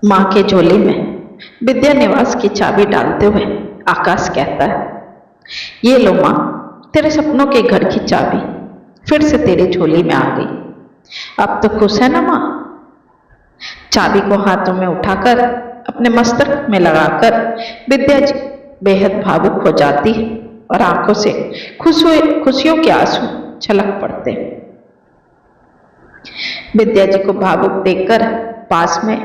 माँ के झोली में विद्या निवास की चाबी डालते हुए आकाश कहता है, ये लो माँ, तेरे सपनों के घर की चाबी फिर से तेरी झोली में आ गई। अब तो खुश है ना माँ? चाबी को हाथों में उठाकर अपने मस्तक में लगाकर विद्या जी बेहद भावुक हो जाती है और आंखों से खुशियों के आंसू छलक पड़ते हैं। विद्या जी को भावुक देखकर पास में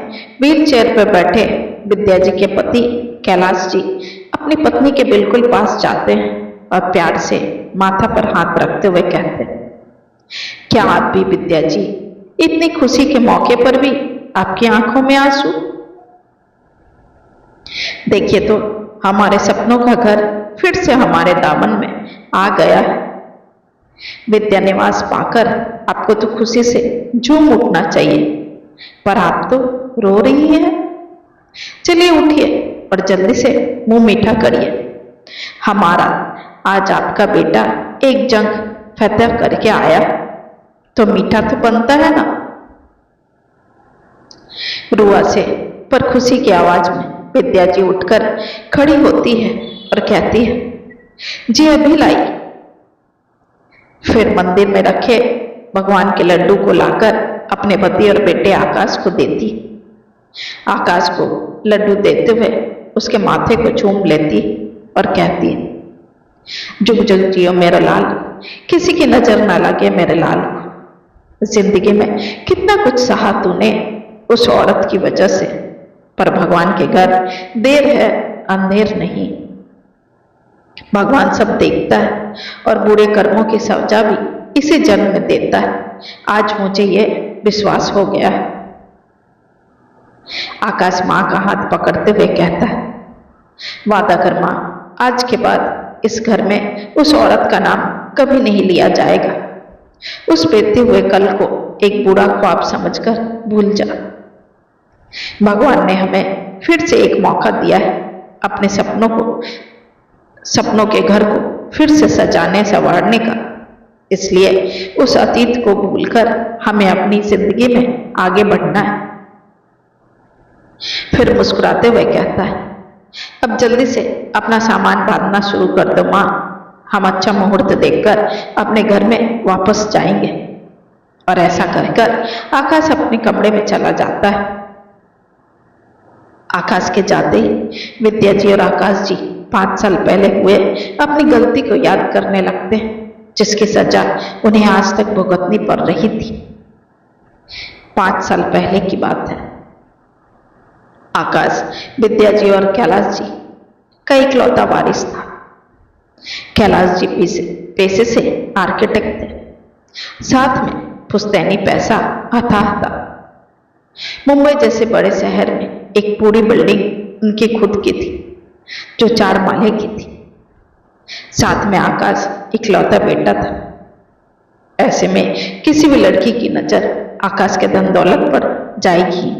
व्हील चेयर पर बैठे विद्या जी के पति कैलाश जी अपनी पत्नी के बिल्कुल पास जाते हैं और प्यार से माथा पर हाथ रखते हुए कहते हैं, क्या आप भी विद्या जी, इतनी खुशी के मौके पर भी आपकी आंखों में आंसू? देखिए तो हमारे सपनों का घर फिर से हमारे दामन में आ गया है। विद्या निवास पाकर आपको तो खुशी से झूम उठना चाहिए, पर आप तो रो रही हैं। चलिए उठिए और जल्दी से मुंह मीठा करिए। हमारा आज आपका बेटा एक जंग फतह करके आया, तो मीठा तो बनता है ना। रुआ से पर खुशी की आवाज में विद्या जी उठकर खड़ी होती है और कहती है, जी अभी लाई। फिर मंदिर में रखे भगवान के लड्डू को लाकर अपने पति और बेटे आकाश को देती। आकाश को लड्डू देते हुए उसके माथे को चूम लेती और कहती है, जुग जुग जियो मेरा लाल, किसी की नजर ना लगे मेरे लाल को। जिंदगी में कितना कुछ सहा तूने उस औरत की वजह से, पर भगवान के घर देर है अंधेर नहीं। भगवान सब देखता है और बुरे कर्मों की सजा भी इसी जन्म में देता है। आज मुझे यह विश्वास हो गया है। आकाश माँ का हाथ पकड़ते हुए कहता है, वादा कर माँ, आज के बाद इस घर में उस औरत का नाम कभी नहीं लिया जाएगा। उस बीते हुए कल को एक बुरा ख्वाब समझकर भूल जा। भगवान ने हमें फिर से एक मौका दिया है अपने सपनों के घर को फिर से सजाने संवारने का। इसलिए उस अतीत को भूलकर हमें अपनी जिंदगी में आगे बढ़ना है। फिर मुस्कुराते हुए कहता है, अब जल्दी से अपना सामान बांधना शुरू कर दो माँ, हम अच्छा मुहूर्त देखकर अपने घर में वापस जाएंगे। और ऐसा कहकर आकाश अपने कमरे में चला जाता है। आकाश के जाते ही विद्या जी और आकाश जी 5 साल पहले हुए अपनी गलती को याद करने लगते हैं, जिसकी सजा उन्हें आज तक भुगतनी पड़ रही थी। 5 साल पहले की बात है। आकाश विद्या जी और कैलाश जी का इकलौता वारिस था। कैलाश जी पेशे से आर्किटेक्ट थे, साथ में पुश्तैनी पैसा अथाह था। मुंबई जैसे बड़े शहर में एक पूरी बिल्डिंग उनकी खुद की थी, जो 4 माले की थी। साथ में आकाश इकलौता बेटा था। ऐसे में किसी भी लड़की की नजर आकाश के धन दौलत पर जाएगी।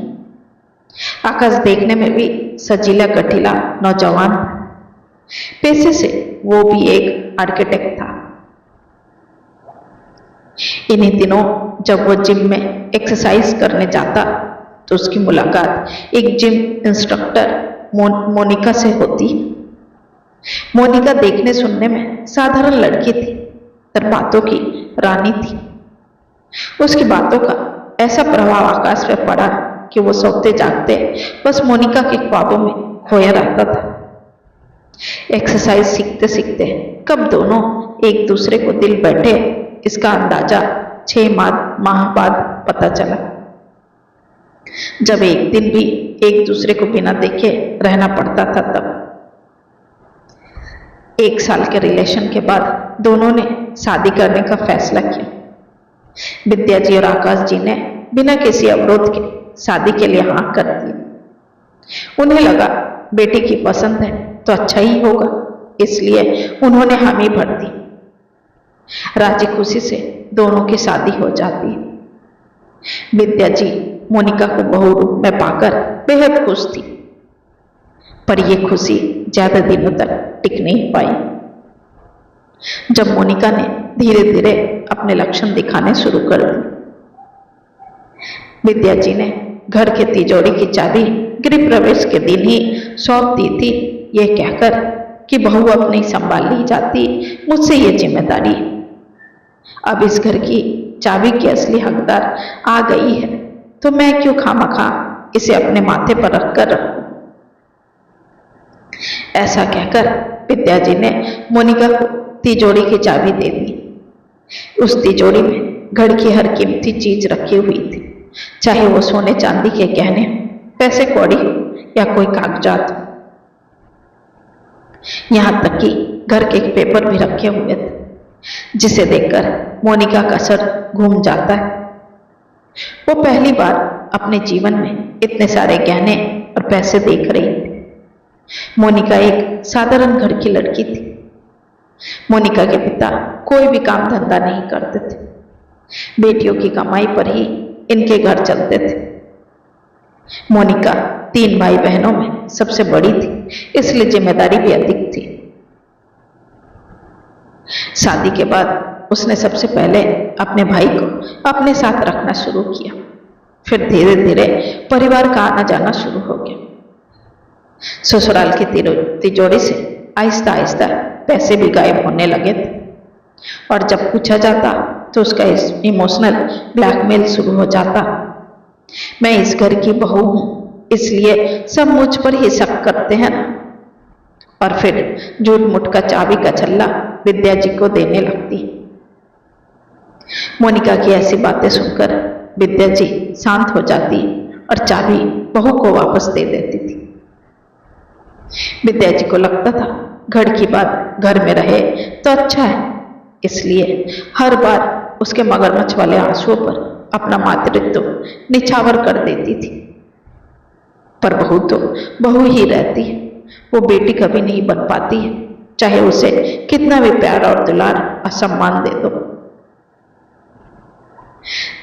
आकाश देखने में भी सजीला गठीला नौजवान था। पेशे से वो भी एक आर्किटेक्ट था। इन्हीं दिनों जब वो जिम में एक्सरसाइज करने जाता तो उसकी मुलाकात एक जिम इंस्ट्रक्टर मोनिका से होती। मोनिका देखने सुनने में साधारण लड़की थी, पर बातों की रानी थी। उसकी बातों का ऐसा प्रभाव आकाश पर पड़ा कि वो सोते जागते बस मोनिका के ख्वाबों में खोया रहता था। एक्सरसाइज सीखते सीखते कब दोनों एक दूसरे को दिल बैठे, इसका अंदाजा 6 माह बाद पता चला, जब एक दिन भी एक दूसरे को बिना देखे रहना पड़ता था। तब 1 साल के रिलेशन के बाद दोनों ने शादी करने का फैसला किया। विद्या जी और आकाश जी ने बिना किसी अवरोध के शादी के लिए हाँ कर दी। उन्हें लगा बेटी की पसंद है तो अच्छा ही होगा, इसलिए उन्होंने हामी भर दी। राजी खुशी से दोनों की शादी हो जाती है। विद्या जी मोनिका को बहू रूप में पाकर बेहद खुश थी, पर यह खुशी ज्यादा दिनों तक टिक नहीं पाई। जब मोनिका ने धीरे धीरे अपने लक्षण दिखाने शुरू कर दिए, विद्या जी ने घर के तिजोरी की चाबी गृह प्रवेश के दिन ही सौंप दी थी, ये कहकर कि बहू अब नहीं संभाल ली जाती, मुझसे ये जिम्मेदारी। अब इस घर की चाबी की असली हकदार आ गई है, तो मैं क्यों खामखा इसे अपने माथे पर रखकर रखूं। ऐसा कहकर विद्या जी ने मोनिका को तिजोरी की चाबी दे दी। उस तिजोरी में घर की हर कीमती चीज रखी हुई थी, चाहे वो सोने चांदी के गहने, पैसे कौड़ी या कोई कागजात। यहां तक कि घर के एक पेपर भी रखे हुए थे, जिसे देखकर मोनिका का सर घूम जाता है। वो पहली बार अपने जीवन में इतने सारे गहने और पैसे देख रही थी। मोनिका एक साधारण घर की लड़की थी। मोनिका के पिता कोई भी काम धंधा नहीं करते थे, बेटियों की कमाई पर ही इनके घर चलते थे। मोनिका 3 भाई बहनों में सबसे बड़ी थी, इसलिए जिम्मेदारी भी अधिक थी। शादी के बाद उसने सबसे पहले अपने भाई को अपने साथ रखना शुरू किया, फिर धीरे धीरे परिवार का आना जाना शुरू हो गया। ससुराल की तिजोरी से आहिस्ता आहिस्ता पैसे भी गायब होने लगे थे, और जब पूछा जाता तो उसका इमोशनल ब्लैकमेल शुरू हो जाता। मैं इस घर की बहू हूं, इसलिए सब मुझ पर ही शक करते हैं ना। और फिर झूठ मूठ का चाबी का छल्ला विद्या जी को देने लगती। मोनिका की ऐसी बातें सुनकर विद्या जी शांत हो जाती और चाबी बहू को वापस दे देती थी। विद्या जी को लगता था घर की बात घर में रहे तो अच्छा है, इसलिए हर बार उसके मगरमच्छ वाले आंसुओं पर अपना मातृत्व निछावर कर देती थी। पर बहू तो बहू ही रहती है, वो बेटी कभी नहीं बन पाती है, चाहे उसे कितना भी प्यार और दुलार और सम्मान दे दो।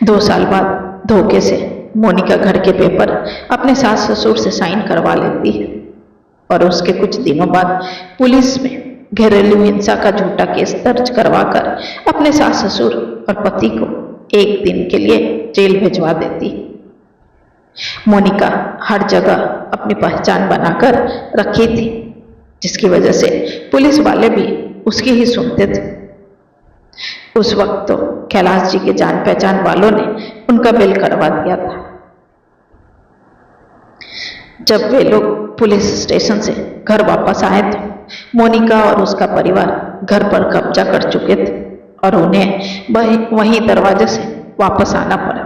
2 साल बाद धोखे से मोनिका घर के पेपर अपने सास ससुर से साइन करवा लेती है, और उसके कुछ दिनों बाद पुलिस में घरेलू हिंसा का झूठा केस दर्ज करवाकर अपने सास ससुर और पति को 1 दिन के लिए जेल भिजवा देती। मोनिका हर जगह अपनी पहचान बनाकर रखी थी, जिसकी वजह से पुलिस वाले भी उसकी ही सुनते थे। उस वक्त तो कैलाश जी के जान पहचान वालों ने उनका बिल करवा दिया था। जब वे लोग पुलिस स्टेशन से घर वापस आए थे, मोनिका और उसका परिवार घर पर कब्जा कर चुके थे और उन्हें वहीं दरवाजे से वापस आना पड़ा।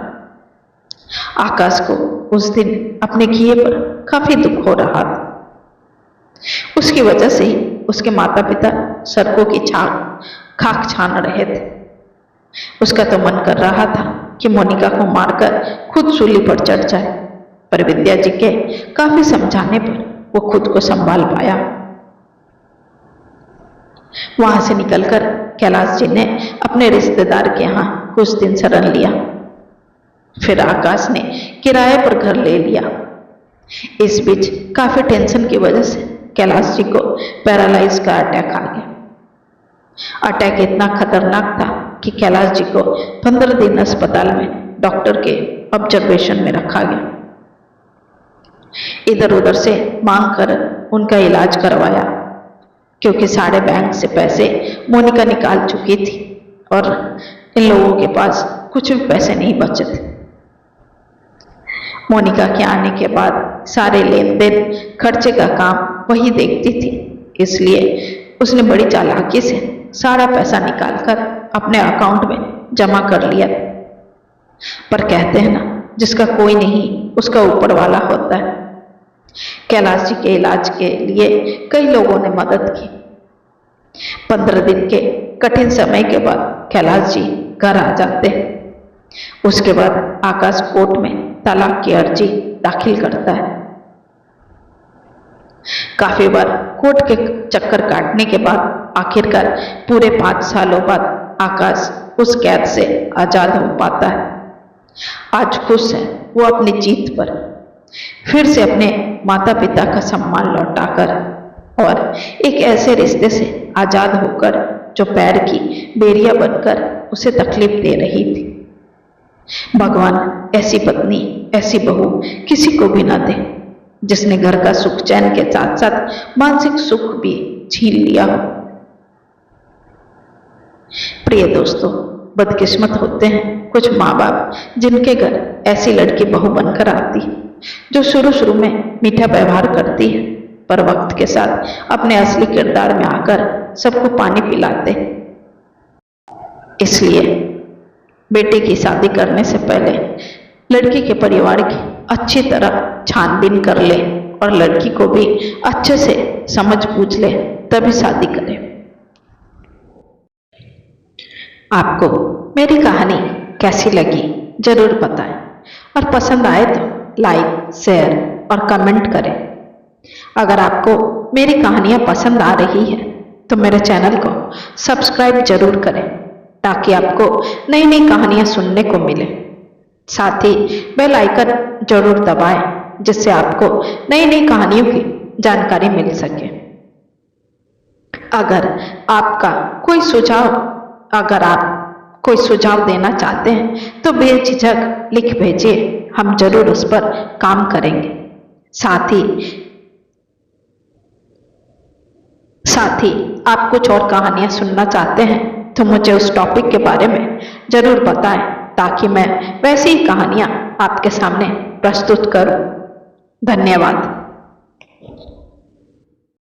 आकाश को उस दिन अपने किए पर काफी दुख हो रहा था। उसकी वजह से ही उसके माता पिता सड़कों की खाक छान रहे थे। उसका तो मन कर रहा था कि मोनिका को मारकर खुद सूली पर चढ़ जाए, पर विद्या जी के काफी समझाने पर वो खुद को संभाल पाया। वहां से निकलकर कैलाश जी ने अपने रिश्तेदार के यहाँ कुछ दिन शरण लिया। फिर आकाश ने किराए पर घर ले लिया। इस बीच काफी टेंशन की वजह से कैलाश जी को पैरालाइज का अटैक आ गया। अटैक इतना खतरनाक था कि कैलाश जी को 15 दिन अस्पताल में डॉक्टर के ऑब्जर्वेशन में रखा गया। इधर उधर से मांग कर उनका इलाज करवाया, क्योंकि सारे बैंक से पैसे मोनिका निकाल चुकी थी और इन लोगों के पास कुछ भी पैसे नहीं बचे थे। मोनिका के आने के बाद सारे लेन देन खर्चे का काम वही देखती थी, इसलिए उसने बड़ी चालाकी से सारा पैसा निकालकर अपने अकाउंट में जमा कर लिया। पर कहते हैं ना, जिसका कोई नहीं उसका ऊपर वाला होता है। कैलाश जी के इलाज के लिए कई लोगों ने मदद की। 15 दिन के कठिन समय के बाद कैलाश जी घर आ जाते हैं। उसके बाद आकाश कोर्ट में तलाक की अर्जी दाखिल करता है। काफी बार कोर्ट के चक्कर काटने के बाद आखिरकार पूरे 5 सालों बाद आकाश उस कैद से आजाद हो पाता है। आज खुश है वो अपनी जीत पर, फिर से अपने माता पिता का सम्मान लौटाकर और एक ऐसे रिश्ते से आजाद होकर जो पैर की बेड़िया बनकर उसे तकलीफ दे रही थी। भगवान ऐसी पत्नी, ऐसी बहू किसी को भी ना दे। जिसने घर का सुख चैन के साथ साथ मानसिक सुख भी छीन लिया हो। प्रिय दोस्तों, बदकिस्मत होते हैं कुछ माँ बाप जिनके घर ऐसी लड़की बहू बनकर आती है जो शुरू शुरू में मीठा व्यवहार करती है, पर वक्त के साथ अपने असली किरदार में आकर सबको पानी पिलाते हैं। इसलिए बेटे की शादी करने से पहले लड़की के परिवार की अच्छी तरह छानबीन कर ले और लड़की को भी अच्छे से समझ बूझ ले, तभी शादी करें। आपको मेरी कहानी कैसी लगी जरूर बताएं और पसंद आए तो लाइक, शेयर और कमेंट करें। अगर आपको मेरी कहानियां पसंद आ रही है तो मेरे चैनल को सब्सक्राइब जरूर करें ताकि आपको नई नई कहानियां सुनने को मिले। साथ ही बेल आइकन जरूर दबाएं जिससे आपको नई नई कहानियों की जानकारी मिल सके। अगर आप कोई सुझाव देना चाहते हैं तो बेझिझक लिख भेजिए, हम जरूर उस पर काम करेंगे। साथ ही आप कुछ और कहानियां सुनना चाहते हैं तो मुझे उस टॉपिक के बारे में जरूर बताएं ताकि मैं वैसी ही कहानियां आपके सामने प्रस्तुत करूं। धन्यवाद।